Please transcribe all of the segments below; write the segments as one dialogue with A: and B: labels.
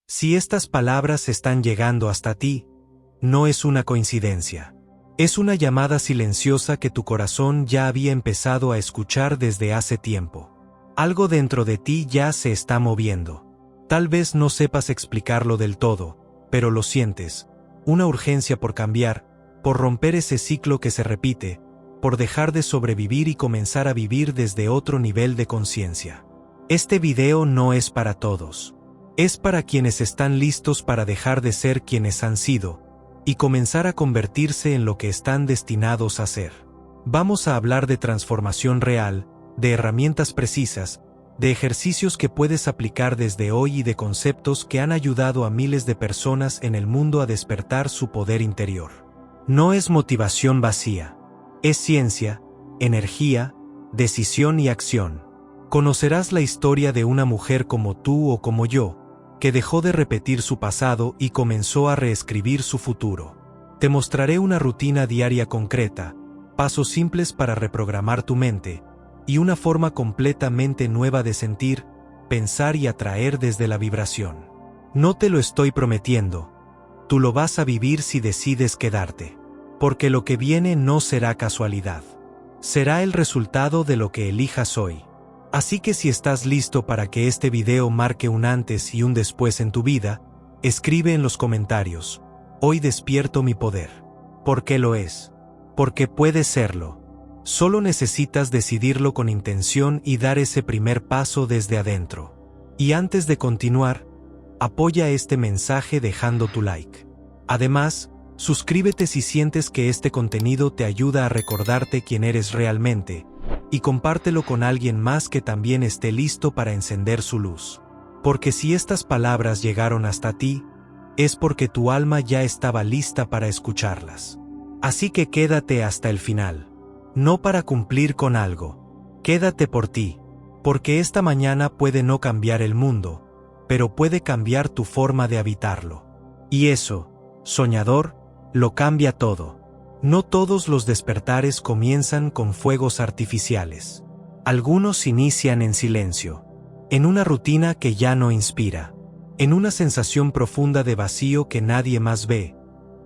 A: Si estas palabras están llegando hasta ti, no es una coincidencia. Es una llamada silenciosa que tu corazón ya había empezado a escuchar desde hace tiempo. Algo dentro de ti ya se está moviendo. Tal vez no sepas explicarlo del todo, pero lo sientes. Una urgencia por cambiar, por romper ese ciclo que se repite, por dejar de sobrevivir y comenzar a vivir desde otro nivel de conciencia. Este video no es para todos. Es para quienes están listos para dejar de ser quienes han sido y comenzar a convertirse en lo que están destinados a ser. Vamos a hablar de transformación real, de herramientas precisas, de ejercicios que puedes aplicar desde hoy y de conceptos que han ayudado a miles de personas en el mundo a despertar su poder interior. No es motivación vacía. Es ciencia, energía, decisión y acción. Conocerás la historia de una mujer como tú o como yo, que dejó de repetir su pasado y comenzó a reescribir su futuro. Te mostraré una rutina diaria concreta, pasos simples para reprogramar tu mente, y una forma completamente nueva de sentir, pensar y atraer desde la vibración. No te lo estoy prometiendo. Tú lo vas a vivir si decides quedarte. Porque lo que viene no será casualidad. Será el resultado de lo que elijas hoy. Así que si estás listo para que este video marque un antes y un después en tu vida, escribe en los comentarios: hoy despierto mi poder. ¿Por qué lo es? Porque puedes serlo. Solo necesitas decidirlo con intención y dar ese primer paso desde adentro. Y antes de continuar, apoya este mensaje dejando tu like. Además, suscríbete si sientes que este contenido te ayuda a recordarte quién eres realmente, y compártelo con alguien más que también esté listo para encender su luz. Porque si estas palabras llegaron hasta ti, es porque tu alma ya estaba lista para escucharlas. Así que quédate hasta el final. No para cumplir con algo. Quédate por ti, porque esta mañana puede no cambiar el mundo, pero puede cambiar tu forma de habitarlo. Y eso, soñador, lo cambia todo. No todos los despertares comienzan con fuegos artificiales. Algunos inician en silencio, en una rutina que ya no inspira, en una sensación profunda de vacío que nadie más ve,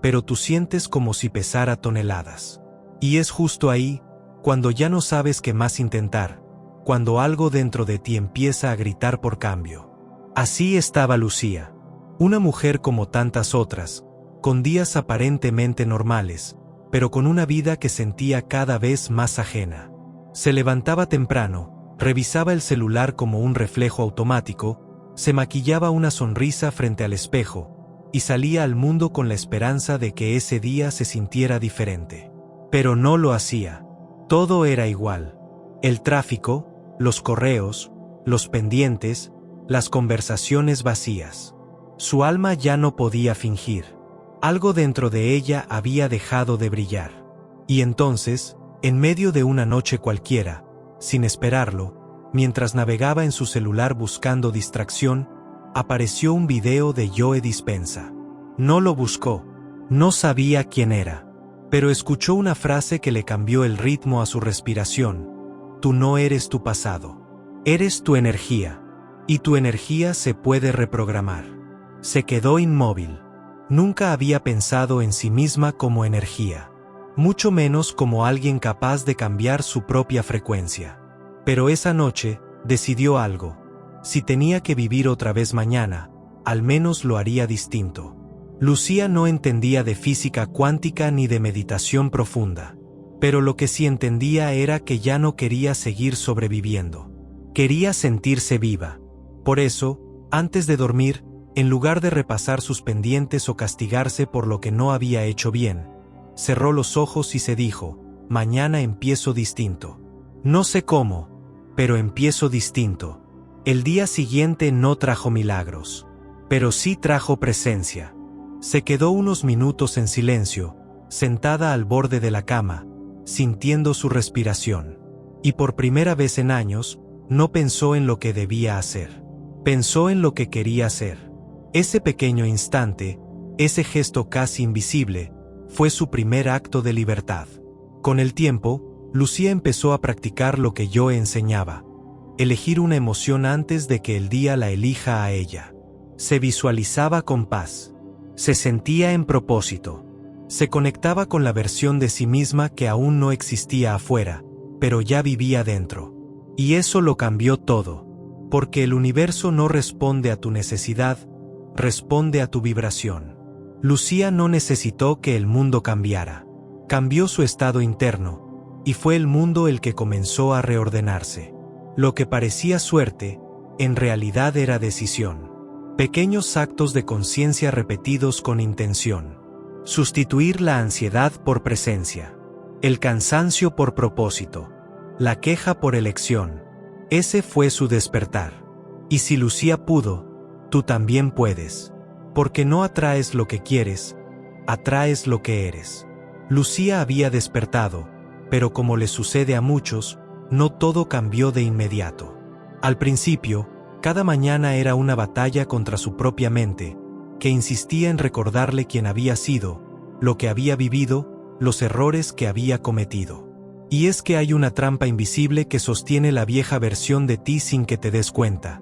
A: pero tú sientes como si pesara toneladas. Y es justo ahí, cuando ya no sabes qué más intentar, cuando algo dentro de ti empieza a gritar por cambio. Así estaba Lucía, una mujer como tantas otras, con días aparentemente normales, pero con una vida que sentía cada vez más ajena. Se levantaba temprano, revisaba el celular como un reflejo automático, se maquillaba una sonrisa frente al espejo, y salía al mundo con la esperanza de que ese día se sintiera diferente. Pero no lo hacía. Todo era igual. El tráfico, los correos, los pendientes, las conversaciones vacías. Su alma ya no podía fingir. Algo dentro de ella había dejado de brillar. Y entonces, en medio de una noche cualquiera, sin esperarlo, mientras navegaba en su celular buscando distracción, apareció un video de Joe Dispenza. No lo buscó, no sabía quién era, pero escuchó una frase que le cambió el ritmo a su respiración: tú no eres tu pasado, eres tu energía, y tu energía se puede reprogramar. Se quedó inmóvil. Nunca había pensado en sí misma como energía, mucho menos como alguien capaz de cambiar su propia frecuencia. Pero esa noche, decidió algo. Si tenía que vivir otra vez mañana, al menos lo haría distinto. Lucía no entendía de física cuántica ni de meditación profunda, pero lo que sí entendía era que ya no quería seguir sobreviviendo. Quería sentirse viva. Por eso, antes de dormir, en lugar de repasar sus pendientes o castigarse por lo que no había hecho bien, cerró los ojos y se dijo: mañana empiezo distinto. No sé cómo, pero empiezo distinto. El día siguiente no trajo milagros, pero sí trajo presencia. Se quedó unos minutos en silencio, sentada al borde de la cama, sintiendo su respiración. Y por primera vez en años, no pensó en lo que debía hacer. Pensó en lo que quería hacer. Ese pequeño instante, ese gesto casi invisible, fue su primer acto de libertad. Con el tiempo, Lucía empezó a practicar lo que yo enseñaba: elegir una emoción antes de que el día la elija a ella. Se visualizaba con paz. Se sentía en propósito. Se conectaba con la versión de sí misma que aún no existía afuera, pero ya vivía dentro. Y eso lo cambió todo, porque el universo no responde a tu necesidad, responde a tu vibración. Lucía no necesitó que el mundo cambiara. Cambió su estado interno, y fue el mundo el que comenzó a reordenarse. Lo que parecía suerte, en realidad era decisión. Pequeños actos de conciencia repetidos con intención. Sustituir la ansiedad por presencia. El cansancio por propósito. La queja por elección. Ese fue su despertar. Y si Lucía pudo, tú también puedes. Porque no atraes lo que quieres, atraes lo que eres. Lucía había despertado, pero como le sucede a muchos, no todo cambió de inmediato. Al principio, cada mañana era una batalla contra su propia mente, que insistía en recordarle quién había sido, lo que había vivido, los errores que había cometido. Y es que hay una trampa invisible que sostiene la vieja versión de ti sin que te des cuenta.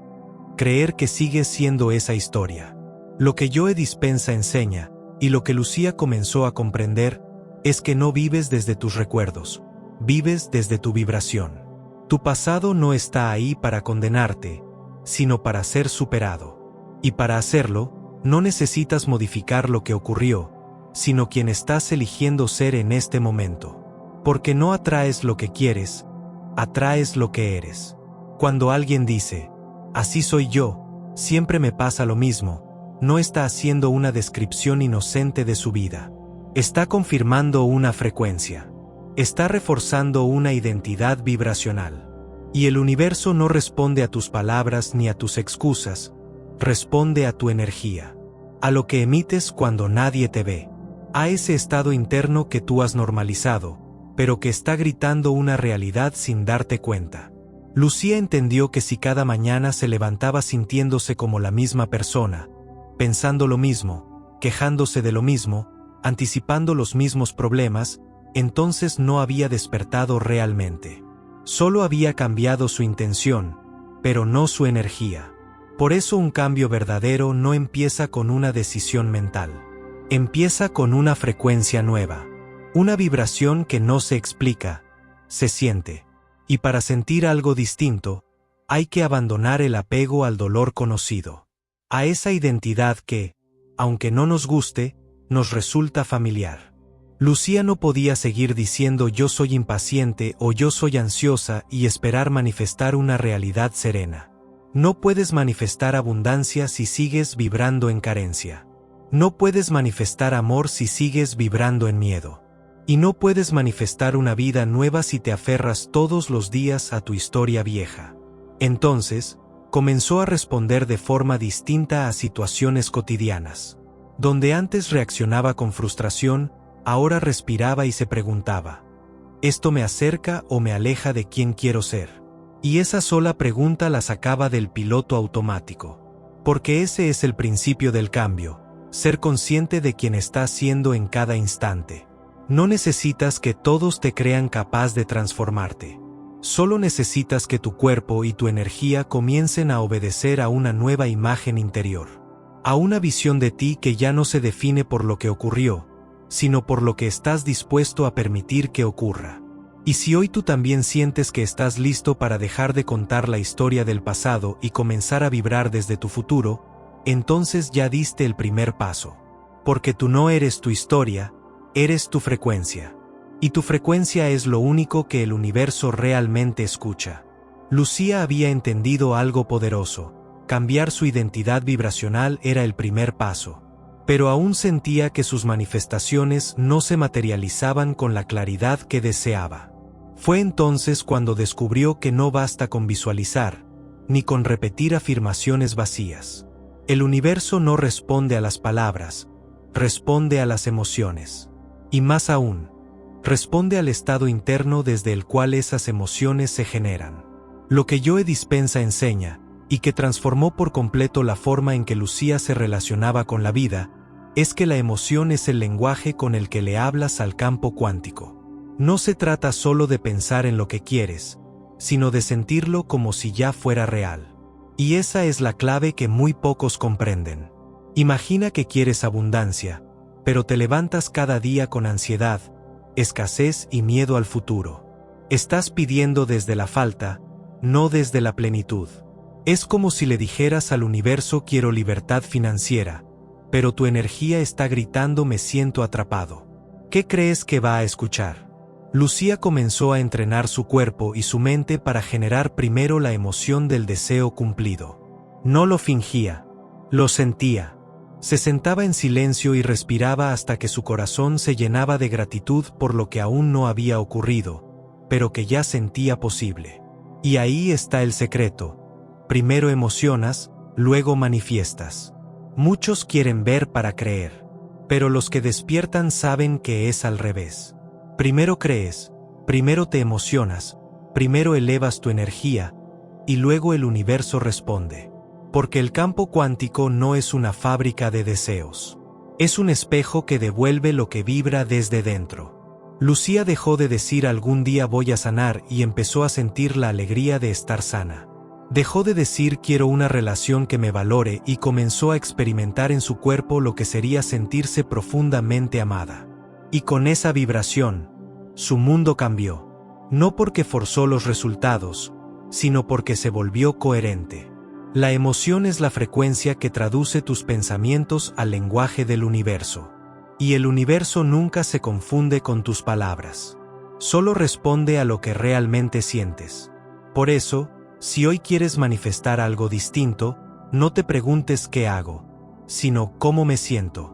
A: Creer que sigues siendo esa historia. Lo que Joe Dispenza enseña, y lo que Lucía comenzó a comprender, es que no vives desde tus recuerdos, vives desde tu vibración. Tu pasado no está ahí para condenarte, sino para ser superado. Y para hacerlo, no necesitas modificar lo que ocurrió, sino quien estás eligiendo ser en este momento. Porque no atraes lo que quieres, atraes lo que eres. Cuando alguien dice, así soy yo, siempre me pasa lo mismo, no está haciendo una descripción inocente de su vida. Está confirmando una frecuencia. Está reforzando una identidad vibracional. Y el universo no responde a tus palabras ni a tus excusas, responde a tu energía. A lo que emites cuando nadie te ve. A ese estado interno que tú has normalizado, pero que está gritando una realidad sin darte cuenta. Lucía entendió que si cada mañana se levantaba sintiéndose como la misma persona, pensando lo mismo, quejándose de lo mismo, anticipando los mismos problemas, entonces no había despertado realmente. Solo había cambiado su intención, pero no su energía. Por eso un cambio verdadero no empieza con una decisión mental. Empieza con una frecuencia nueva. Una vibración que no se explica, se siente. Y para sentir algo distinto, hay que abandonar el apego al dolor conocido. A esa identidad que, aunque no nos guste, nos resulta familiar. Lucía no podía seguir diciendo yo soy impaciente o yo soy ansiosa y esperar manifestar una realidad serena. No puedes manifestar abundancia si sigues vibrando en carencia. No puedes manifestar amor si sigues vibrando en miedo. Y no puedes manifestar una vida nueva si te aferras todos los días a tu historia vieja. Entonces, comenzó a responder de forma distinta a situaciones cotidianas. Donde antes reaccionaba con frustración, ahora respiraba y se preguntaba, ¿esto me acerca o me aleja de quien quiero ser? Y esa sola pregunta la sacaba del piloto automático. Porque ese es el principio del cambio, ser consciente de quién estás siendo en cada instante. No necesitas que todos te crean capaz de transformarte. Solo necesitas que tu cuerpo y tu energía comiencen a obedecer a una nueva imagen interior. A una visión de ti que ya no se define por lo que ocurrió, sino por lo que estás dispuesto a permitir que ocurra. Y si hoy tú también sientes que estás listo para dejar de contar la historia del pasado y comenzar a vibrar desde tu futuro, entonces ya diste el primer paso. Porque tú no eres tu historia, eres tu frecuencia. Y tu frecuencia es lo único que el universo realmente escucha. Lucía había entendido algo poderoso. Cambiar su identidad vibracional era el primer paso. Pero aún sentía que sus manifestaciones no se materializaban con la claridad que deseaba. Fue entonces cuando descubrió que no basta con visualizar, ni con repetir afirmaciones vacías. El universo no responde a las palabras, responde a las emociones. Y más aún, responde al estado interno desde el cual esas emociones se generan. Lo que Joe Dispenza enseña, y que transformó por completo la forma en que Lucía se relacionaba con la vida, es que la emoción es el lenguaje con el que le hablas al campo cuántico. No se trata solo de pensar en lo que quieres, sino de sentirlo como si ya fuera real. Y esa es la clave que muy pocos comprenden. Imagina que quieres abundancia, pero te levantas cada día con ansiedad, escasez y miedo al futuro. Estás pidiendo desde la falta, no desde la plenitud. Es como si le dijeras al universo quiero libertad financiera, pero tu energía está gritando me siento atrapado. ¿Qué crees que va a escuchar? Lucía comenzó a entrenar su cuerpo y su mente para generar primero la emoción del deseo cumplido. No lo fingía, lo sentía. Se sentaba en silencio y respiraba hasta que su corazón se llenaba de gratitud por lo que aún no había ocurrido, pero que ya sentía posible. Y ahí está el secreto. Primero emocionas, luego manifiestas. Muchos quieren ver para creer, pero los que despiertan saben que es al revés. Primero crees, primero te emocionas, primero elevas tu energía, y luego el universo responde. Porque el campo cuántico no es una fábrica de deseos. Es un espejo que devuelve lo que vibra desde dentro. Lucía dejó de decir algún día voy a sanar y empezó a sentir la alegría de estar sana. Dejó de decir quiero una relación que me valore y comenzó a experimentar en su cuerpo lo que sería sentirse profundamente amada. Y con esa vibración, su mundo cambió. No porque forzó los resultados, sino porque se volvió coherente. La emoción es la frecuencia que traduce tus pensamientos al lenguaje del universo. Y el universo nunca se confunde con tus palabras. Solo responde a lo que realmente sientes. Por eso, si hoy quieres manifestar algo distinto, no te preguntes qué hago, sino cómo me siento.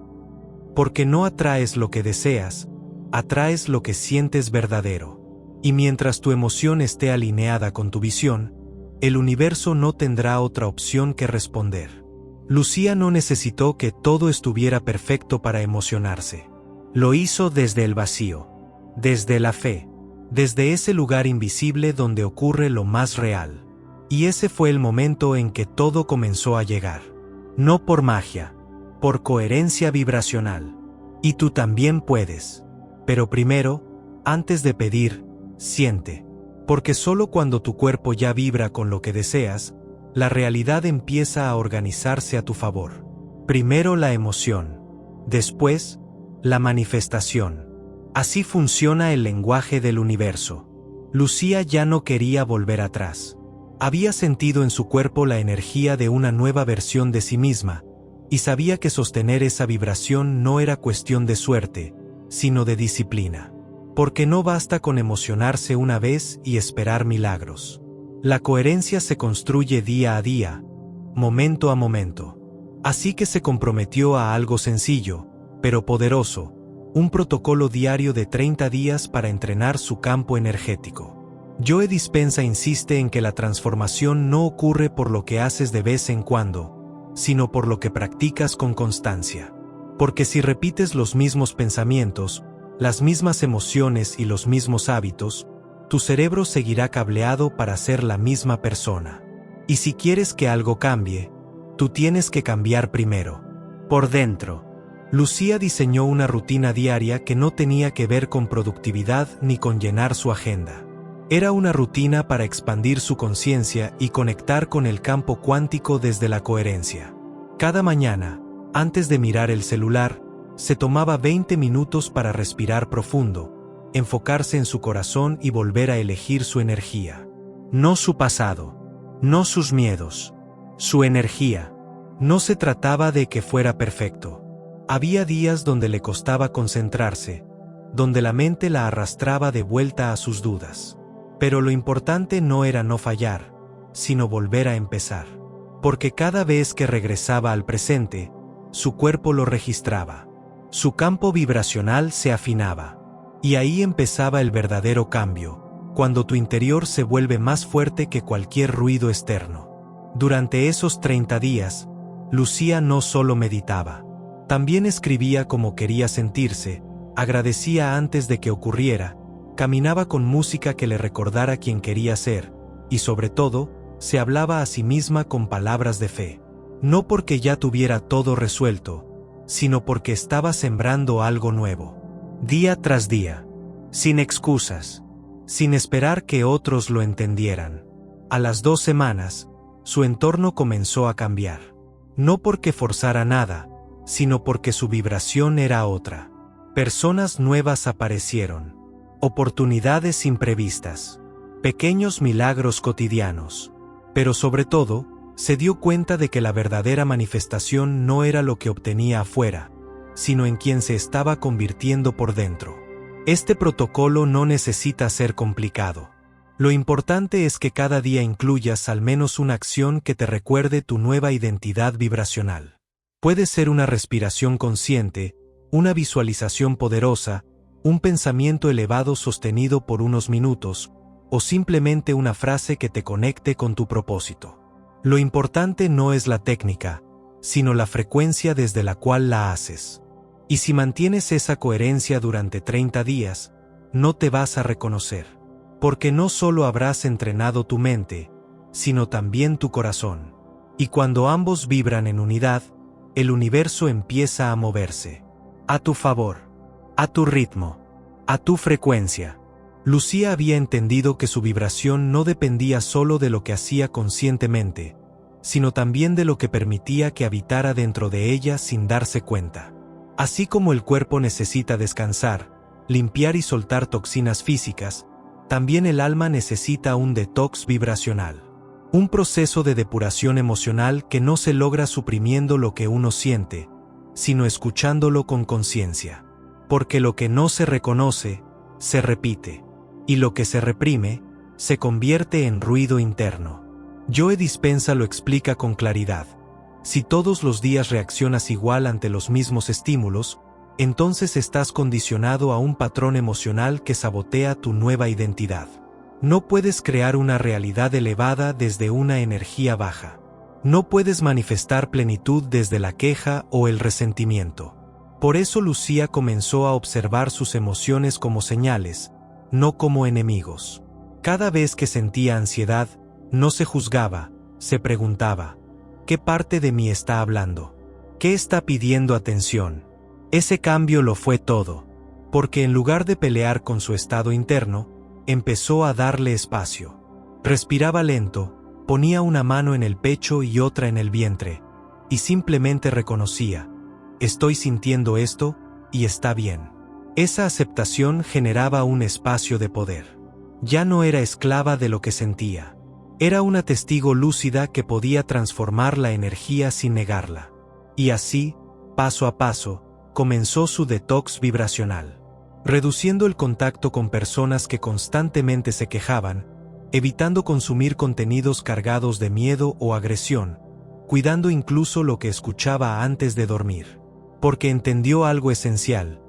A: Porque no atraes lo que deseas, atraes lo que sientes verdadero. Y mientras tu emoción esté alineada con tu visión, el universo no tendrá otra opción que responder. Lucía no necesitó que todo estuviera perfecto para emocionarse. Lo hizo desde el vacío, desde la fe, desde ese lugar invisible donde ocurre lo más real. Y ese fue el momento en que todo comenzó a llegar. No por magia, por coherencia vibracional. Y tú también puedes. Pero primero, antes de pedir, siente. Porque solo cuando tu cuerpo ya vibra con lo que deseas, la realidad empieza a organizarse a tu favor. Primero la emoción, después, la manifestación. Así funciona el lenguaje del universo. Lucía ya no quería volver atrás. Había sentido en su cuerpo la energía de una nueva versión de sí misma, y sabía que sostener esa vibración no era cuestión de suerte, sino de disciplina. Porque no basta con emocionarse una vez y esperar milagros. La coherencia se construye día a día, momento a momento. Así que se comprometió a algo sencillo, pero poderoso, un protocolo diario de 30 días para entrenar su campo energético. Joe Dispenza insiste en que la transformación no ocurre por lo que haces de vez en cuando, sino por lo que practicas con constancia. Porque si repites los mismos pensamientos, las mismas emociones y los mismos hábitos, tu cerebro seguirá cableado para ser la misma persona. Y si quieres que algo cambie, tú tienes que cambiar primero. Por dentro. Lucía diseñó una rutina diaria que no tenía que ver con productividad ni con llenar su agenda. Era una rutina para expandir su conciencia y conectar con el campo cuántico desde la coherencia. Cada mañana, antes de mirar el celular, se tomaba 20 minutos para respirar profundo, enfocarse en su corazón y volver a elegir su energía. No su pasado, no sus miedos, su energía. No se trataba de que fuera perfecto. Había días donde le costaba concentrarse, donde la mente la arrastraba de vuelta a sus dudas. Pero lo importante no era no fallar, sino volver a empezar. Porque cada vez que regresaba al presente, su cuerpo lo registraba. Su campo vibracional se afinaba. Y ahí empezaba el verdadero cambio, cuando tu interior se vuelve más fuerte que cualquier ruido externo. Durante esos 30 días, Lucía no solo meditaba, también escribía como quería sentirse, agradecía antes de que ocurriera, caminaba con música que le recordara quién quería ser, y sobre todo, se hablaba a sí misma con palabras de fe. No porque ya tuviera todo resuelto, sino porque estaba sembrando algo nuevo. Día tras día. Sin excusas. Sin esperar que otros lo entendieran. A las 2 semanas, su entorno comenzó a cambiar. No porque forzara nada, sino porque su vibración era otra. Personas nuevas aparecieron. Oportunidades imprevistas. Pequeños milagros cotidianos. Pero sobre todo, se dio cuenta de que la verdadera manifestación no era lo que obtenía afuera, sino en quien se estaba convirtiendo por dentro. Este protocolo no necesita ser complicado. Lo importante es que cada día incluyas al menos una acción que te recuerde tu nueva identidad vibracional. Puede ser una respiración consciente, una visualización poderosa, un pensamiento elevado sostenido por unos minutos, o simplemente una frase que te conecte con tu propósito. Lo importante no es la técnica, sino la frecuencia desde la cual la haces. Y si mantienes esa coherencia durante 30 días, no te vas a reconocer. Porque no solo habrás entrenado tu mente, sino también tu corazón. Y cuando ambos vibran en unidad, el universo empieza a moverse. A tu favor. A tu ritmo. A tu frecuencia. Lucía había entendido que su vibración no dependía solo de lo que hacía conscientemente, sino también de lo que permitía que habitara dentro de ella sin darse cuenta. Así como el cuerpo necesita descansar, limpiar y soltar toxinas físicas, también el alma necesita un detox vibracional. Un proceso de depuración emocional que no se logra suprimiendo lo que uno siente, sino escuchándolo con conciencia. Porque lo que no se reconoce, se repite. Y lo que se reprime, se convierte en ruido interno. Joe Dispenza lo explica con claridad. Si todos los días reaccionas igual ante los mismos estímulos, entonces estás condicionado a un patrón emocional que sabotea tu nueva identidad. No puedes crear una realidad elevada desde una energía baja. No puedes manifestar plenitud desde la queja o el resentimiento. Por eso Lucía comenzó a observar sus emociones como señales, no como enemigos. Cada vez que sentía ansiedad, no se juzgaba, se preguntaba, ¿qué parte de mí está hablando? ¿Qué está pidiendo atención? Ese cambio lo fue todo, porque en lugar de pelear con su estado interno, empezó a darle espacio. Respiraba lento, ponía una mano en el pecho y otra en el vientre, y simplemente reconocía, estoy sintiendo esto, y está bien. Esa aceptación generaba un espacio de poder. Ya no era esclava de lo que sentía. Era una testigo lúcida que podía transformar la energía sin negarla. Y así, paso a paso, comenzó su detox vibracional. Reduciendo el contacto con personas que constantemente se quejaban, evitando consumir contenidos cargados de miedo o agresión, cuidando incluso lo que escuchaba antes de dormir. Porque entendió algo esencial.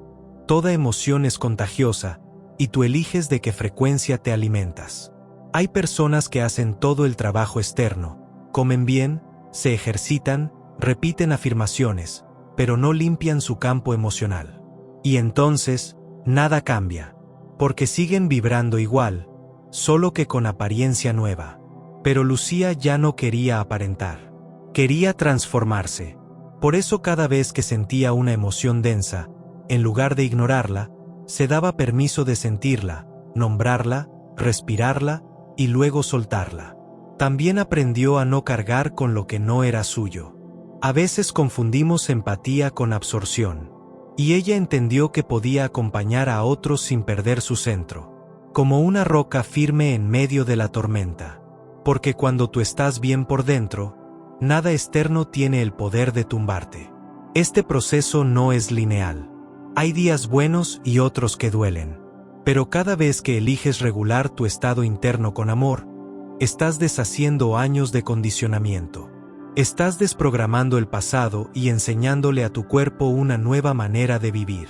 A: Toda emoción es contagiosa, y tú eliges de qué frecuencia te alimentas. Hay personas que hacen todo el trabajo externo, comen bien, se ejercitan, repiten afirmaciones, pero no limpian su campo emocional. Y entonces, nada cambia, porque siguen vibrando igual, solo que con apariencia nueva. Pero Lucía ya no quería aparentar. Quería transformarse. Por eso cada vez que sentía una emoción densa, en lugar de ignorarla, se daba permiso de sentirla, nombrarla, respirarla y luego soltarla. También aprendió a no cargar con lo que no era suyo. A veces confundimos empatía con absorción, y ella entendió que podía acompañar a otros sin perder su centro, como una roca firme en medio de la tormenta. Porque cuando tú estás bien por dentro, nada externo tiene el poder de tumbarte. Este proceso no es lineal. Hay días buenos y otros que duelen. Pero cada vez que eliges regular tu estado interno con amor, estás deshaciendo años de condicionamiento. Estás desprogramando el pasado y enseñándole a tu cuerpo una nueva manera de vivir.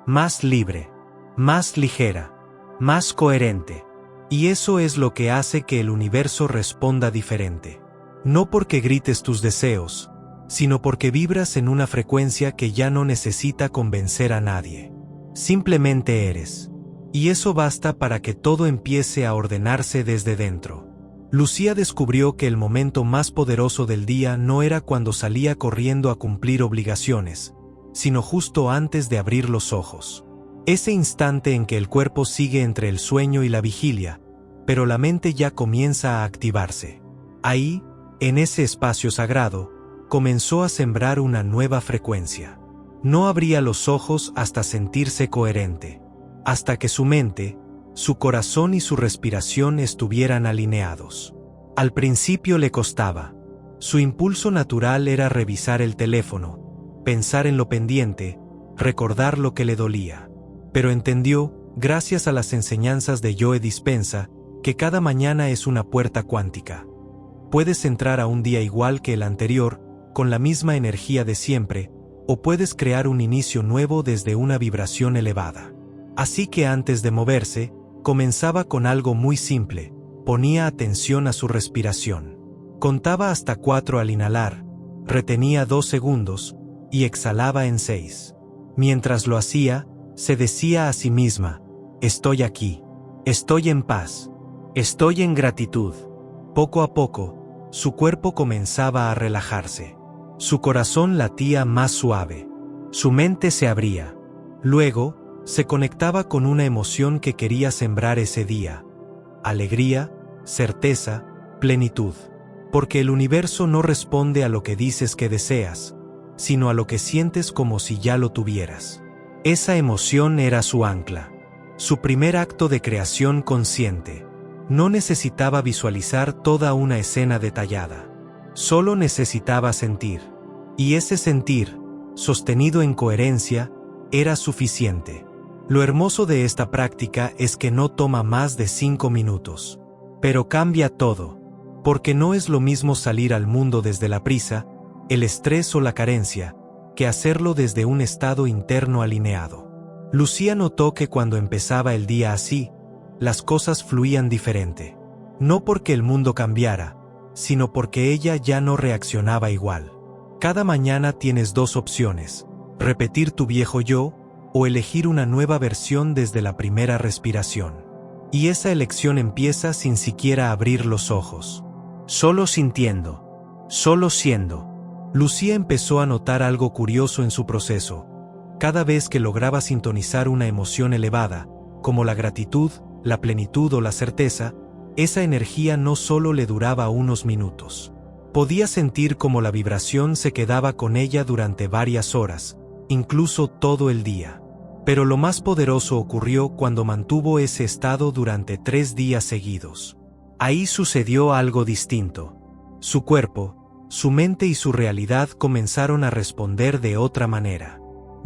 A: Más libre, más ligera, más coherente. Y eso es lo que hace que el universo responda diferente. No porque grites tus deseos, sino porque vibras en una frecuencia que ya no necesita convencer a nadie. Simplemente eres. Y eso basta para que todo empiece a ordenarse desde dentro. Lucía descubrió que el momento más poderoso del día no era cuando salía corriendo a cumplir obligaciones, sino justo antes de abrir los ojos. Ese instante en que el cuerpo sigue entre el sueño y la vigilia, pero la mente ya comienza a activarse. Ahí, En ese espacio sagrado, comenzó a sembrar una nueva frecuencia. No abría los ojos hasta sentirse coherente, hasta que su mente, su corazón y su respiración estuvieran alineados. Al principio le costaba. Su impulso natural era revisar el teléfono, pensar en lo pendiente, recordar lo que le dolía. Pero entendió, gracias a las enseñanzas de Joe Dispenza, que cada mañana es una puerta cuántica. Puedes entrar a un día igual que el anterior, con la misma energía de siempre, o puedes crear un inicio nuevo desde una vibración elevada. Así que antes de moverse, comenzaba con algo muy simple: ponía atención a su respiración. Contaba hasta 4 al inhalar, retenía 2 segundos y exhalaba en 6. Mientras lo hacía, se decía a sí misma: estoy aquí, estoy en paz, estoy en gratitud. Poco a poco, su cuerpo comenzaba a relajarse. Su corazón latía más suave. Su mente se abría. Luego, se conectaba con una emoción que quería sembrar ese día: alegría, certeza, plenitud. Porque el universo no responde a lo que dices que deseas, sino a lo que sientes como si ya lo tuvieras. Esa emoción era su ancla, su primer acto de creación consciente. No necesitaba visualizar toda una escena detallada. Solo necesitaba sentir. Y ese sentir, sostenido en coherencia, era suficiente. Lo hermoso de esta práctica es que no toma más de 5 minutos. Pero cambia todo. Porque no es lo mismo salir al mundo desde la prisa, el estrés o la carencia, que hacerlo desde un estado interno alineado. Lucía notó que cuando empezaba el día así, las cosas fluían diferente. No porque el mundo cambiara, sino porque ella ya no reaccionaba igual. Cada mañana tienes 2 opciones: repetir tu viejo yo, o elegir una nueva versión desde la primera respiración. Y esa elección empieza sin siquiera abrir los ojos. Solo sintiendo, solo siendo. Lucía empezó a notar algo curioso en su proceso. Cada vez que lograba sintonizar una emoción elevada, como la gratitud, la plenitud o la certeza, esa energía no solo le duraba unos minutos. Podía sentir cómo la vibración se quedaba con ella durante varias horas, incluso todo el día. Pero lo más poderoso ocurrió cuando mantuvo ese estado durante 3 días seguidos. Ahí sucedió algo distinto. Su cuerpo, su mente y su realidad comenzaron a responder de otra manera.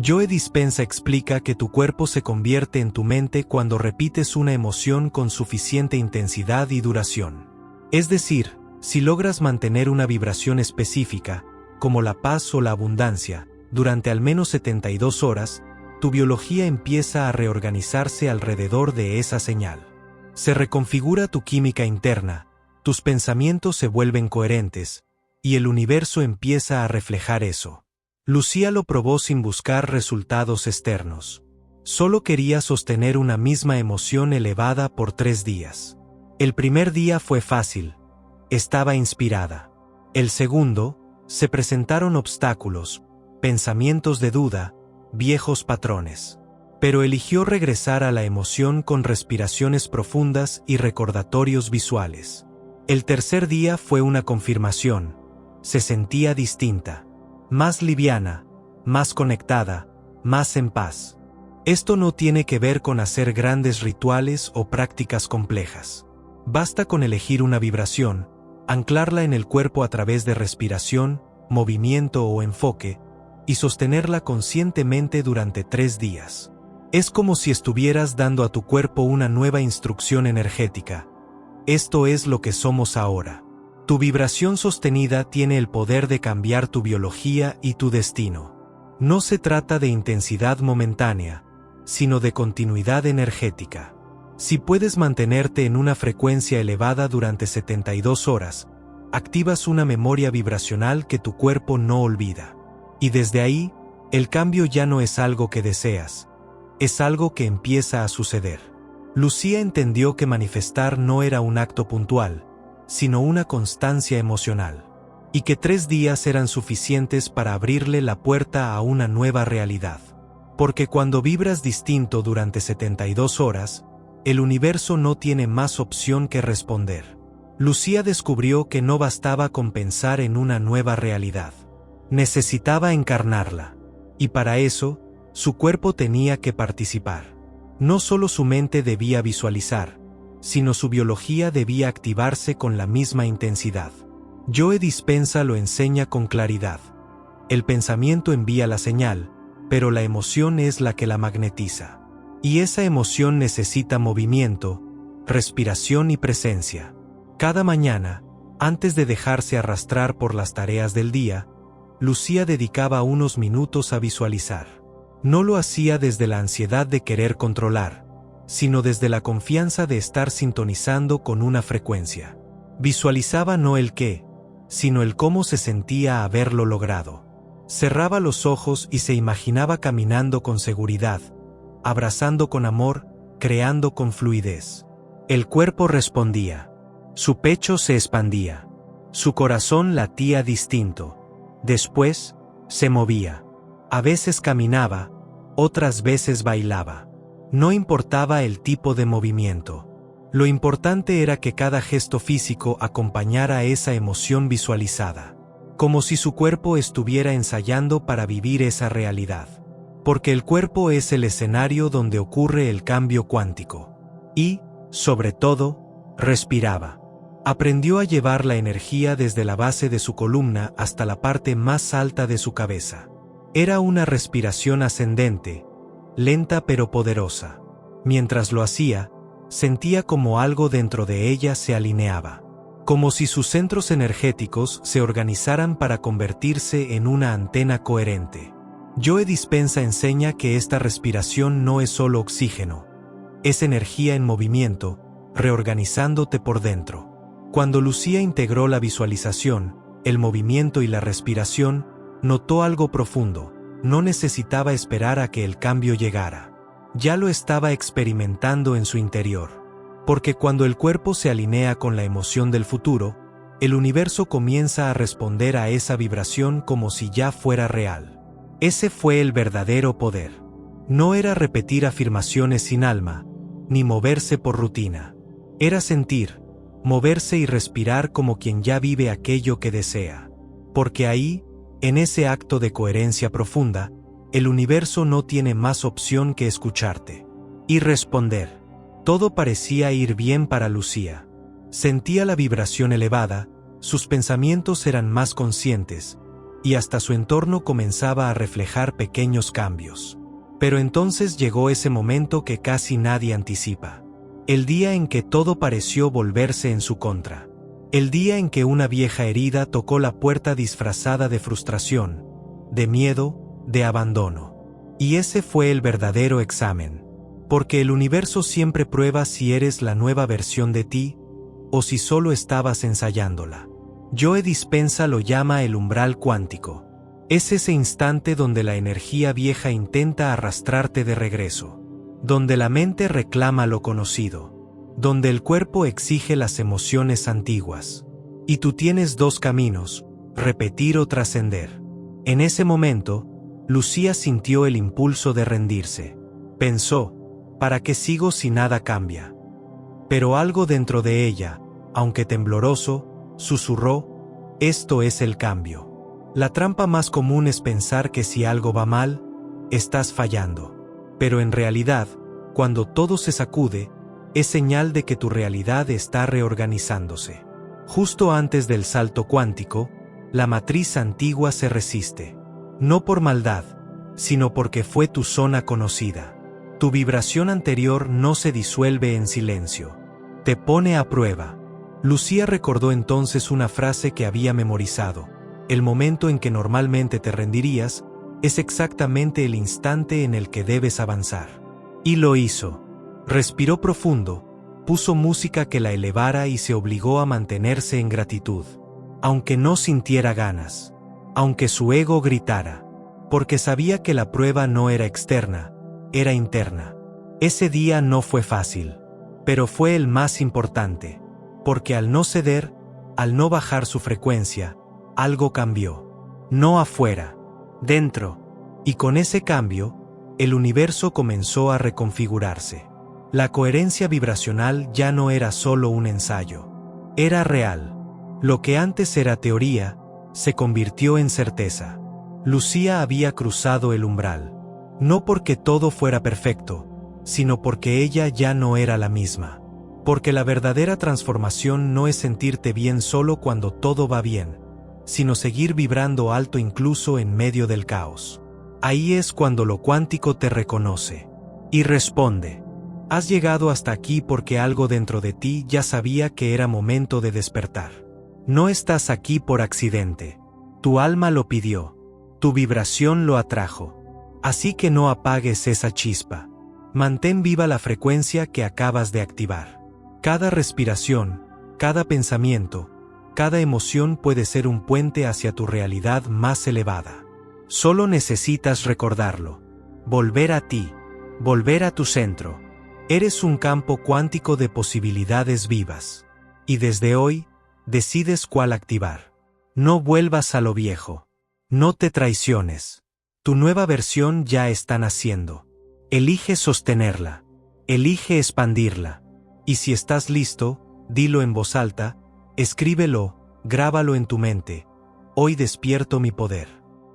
A: Joe Dispenza explica que tu cuerpo se convierte en tu mente cuando repites una emoción con suficiente intensidad y duración. Es decir, si logras mantener una vibración específica, como la paz o la abundancia, durante al menos 72 horas, tu biología empieza a reorganizarse alrededor de esa señal. Se reconfigura tu química interna, tus pensamientos se vuelven coherentes, y el universo empieza a reflejar eso. Lucía lo probó sin buscar resultados externos. Solo quería sostener una misma emoción elevada por 3 días. El primer día fue fácil. Estaba inspirada. El segundo, se presentaron obstáculos, pensamientos de duda, viejos patrones. Pero eligió regresar a la emoción con respiraciones profundas y recordatorios visuales. El tercer día fue una confirmación. Se sentía distinta, más liviana, más conectada, más en paz. Esto no tiene que ver con hacer grandes rituales o prácticas complejas. Basta con elegir una vibración, anclarla en el cuerpo a través de respiración, movimiento o enfoque, y sostenerla conscientemente durante 3 días. Es como si estuvieras dando a tu cuerpo una nueva instrucción energética. Esto es lo que somos ahora. Tu vibración sostenida tiene el poder de cambiar tu biología y tu destino. No se trata de intensidad momentánea, sino de continuidad energética. Si puedes mantenerte en una frecuencia elevada durante 72 horas, activas una memoria vibracional que tu cuerpo no olvida. Y desde ahí, el cambio ya no es algo que deseas, es algo que empieza a suceder. Lucía entendió que manifestar no era un acto puntual, sino una constancia emocional, y que 3 días eran suficientes para abrirle la puerta a una nueva realidad. Porque cuando vibras distinto durante 72 horas, el universo no tiene más opción que responder. Lucía descubrió que no bastaba con pensar en una nueva realidad. Necesitaba encarnarla. Y para eso, su cuerpo tenía que participar. No solo su mente debía visualizar, sino su biología debía activarse con la misma intensidad. Joe Dispenza lo enseña con claridad. El pensamiento envía la señal, pero la emoción es la que la magnetiza. Y esa emoción necesita movimiento, respiración y presencia. Cada mañana, antes de dejarse arrastrar por las tareas del día, Lucía dedicaba unos minutos a visualizar. No lo hacía desde la ansiedad de querer controlar, sino desde la confianza de estar sintonizando con una frecuencia. Visualizaba no el qué, sino el cómo se sentía haberlo logrado. Cerraba los ojos y se imaginaba caminando con seguridad, abrazando con amor, creando con fluidez. El cuerpo respondía. Su pecho se expandía. Su corazón latía distinto. Después, se movía. A veces caminaba, otras veces bailaba. No importaba el tipo de movimiento. Lo importante era que cada gesto físico acompañara a esa emoción visualizada, como si su cuerpo estuviera ensayando para vivir esa realidad. Porque el cuerpo es el escenario donde ocurre el cambio cuántico. Y, sobre todo, respiraba. Aprendió a llevar la energía desde la base de su columna hasta la parte más alta de su cabeza. Era una respiración ascendente, lenta pero poderosa. Mientras lo hacía, sentía como algo dentro de ella se alineaba, como si sus centros energéticos se organizaran para convertirse en una antena coherente. Joe Dispenza enseña que esta respiración no es solo oxígeno, es energía en movimiento, reorganizándote por dentro. Cuando Lucía integró la visualización, el movimiento y la respiración, notó algo profundo. No necesitaba esperar a que el cambio llegara. Ya lo estaba experimentando en su interior. Porque cuando el cuerpo se alinea con la emoción del futuro, el universo comienza a responder a esa vibración como si ya fuera real. Ese fue el verdadero poder. No era repetir afirmaciones sin alma, ni moverse por rutina. Era sentir, moverse y respirar como quien ya vive aquello que desea. Porque ahí, en ese acto de coherencia profunda, el universo no tiene más opción que escucharte y responder. Todo parecía ir bien para Lucía. Sentía la vibración elevada, sus pensamientos eran más conscientes, y hasta su entorno comenzaba a reflejar pequeños cambios. Pero entonces llegó ese momento que casi nadie anticipa. El día en que todo pareció volverse en su contra. El día en que una vieja herida tocó la puerta disfrazada de frustración, de miedo, de abandono. Y ese fue el verdadero examen. Porque el universo siempre prueba si eres la nueva versión de ti, o si solo estabas ensayándola. Joe Dispenza lo llama el umbral cuántico. Es ese instante donde la energía vieja intenta arrastrarte de regreso. Donde la mente reclama lo conocido, donde el cuerpo exige las emociones antiguas. Y tú tienes dos caminos, repetir o trascender. En ese momento, Lucía sintió el impulso de rendirse. Pensó, ¿para qué sigo si nada cambia? Pero algo dentro de ella, aunque tembloroso, susurró, esto es el cambio. La trampa más común es pensar que si algo va mal, estás fallando. Pero en realidad, cuando todo se sacude, es señal de que tu realidad está reorganizándose. Justo antes del salto cuántico, la matriz antigua se resiste. No por maldad, sino porque fue tu zona conocida. Tu vibración anterior no se disuelve en silencio. Te pone a prueba. Lucía recordó entonces una frase que había memorizado. El momento en que normalmente te rendirías, es exactamente el instante en el que debes avanzar. Y lo hizo. Respiró profundo, puso música que la elevara y se obligó a mantenerse en gratitud. Aunque no sintiera ganas. Aunque su ego gritara. Porque sabía que la prueba no era externa, era interna. Ese día no fue fácil. Pero fue el más importante. Porque al no ceder, al no bajar su frecuencia, algo cambió. No afuera. Dentro. Y con ese cambio, el universo comenzó a reconfigurarse. La coherencia vibracional ya no era solo un ensayo. Era real. Lo que antes era teoría, se convirtió en certeza. Lucía había cruzado el umbral. No porque todo fuera perfecto, sino porque ella ya no era la misma. Porque la verdadera transformación no es sentirte bien solo cuando todo va bien, sino seguir vibrando alto incluso en medio del caos. Ahí es cuando lo cuántico te reconoce y responde. Has llegado hasta aquí porque algo dentro de ti ya sabía que era momento de despertar. No estás aquí por accidente. Tu alma lo pidió. Tu vibración lo atrajo. Así que no apagues esa chispa. Mantén viva la frecuencia que acabas de activar. Cada respiración, cada pensamiento, cada emoción puede ser un puente hacia tu realidad más elevada. Solo necesitas recordarlo. Volver a ti. Volver a tu centro. Eres un campo cuántico de posibilidades vivas. Y desde hoy, decides cuál activar. No vuelvas a lo viejo. No te traiciones. Tu nueva versión ya está naciendo. Elige sostenerla. Elige expandirla. Y si estás listo, dilo en voz alta, escríbelo, grábalo en tu mente. Hoy despierto mi poder.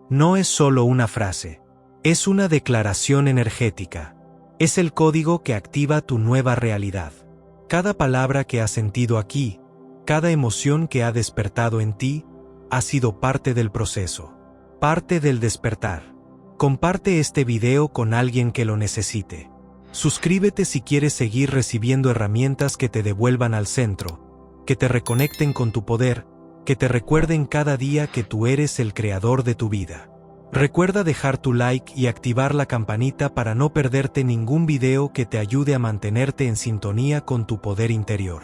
A: No es solo una frase. Es una declaración energética. Es el código que activa tu nueva realidad. Cada palabra que has sentido aquí, cada emoción que ha despertado en ti, ha sido parte del proceso. Parte del despertar. Comparte este video con alguien que lo necesite. Suscríbete si quieres seguir recibiendo herramientas que te devuelvan al centro, que te reconecten con tu poder, que te recuerden cada día que tú eres el creador de tu vida. Recuerda dejar tu like y activar la campanita para no perderte ningún video que te ayude a mantenerte en sintonía con tu poder interior.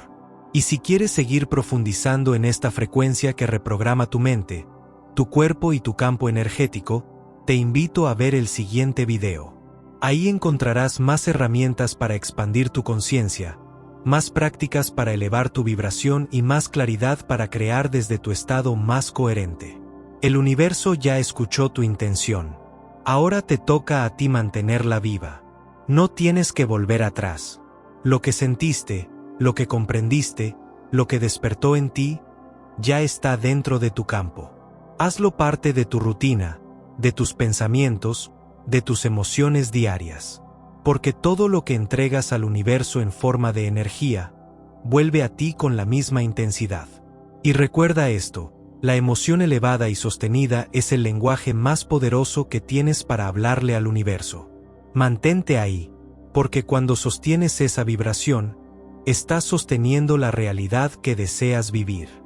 A: Y si quieres seguir profundizando en esta frecuencia que reprograma tu mente, tu cuerpo y tu campo energético, te invito a ver el siguiente video. Ahí encontrarás más herramientas para expandir tu conciencia, más prácticas para elevar tu vibración y más claridad para crear desde tu estado más coherente. El universo ya escuchó tu intención. Ahora te toca a ti mantenerla viva. No tienes que volver atrás. Lo que sentiste, lo que comprendiste, lo que despertó en ti, ya está dentro de tu campo. Hazlo parte de tu rutina, de tus pensamientos, de tus emociones diarias. Porque todo lo que entregas al universo en forma de energía, vuelve a ti con la misma intensidad. Y recuerda esto, la emoción elevada y sostenida es el lenguaje más poderoso que tienes para hablarle al universo. Mantente ahí, porque cuando sostienes esa vibración, estás sosteniendo la realidad que deseas vivir.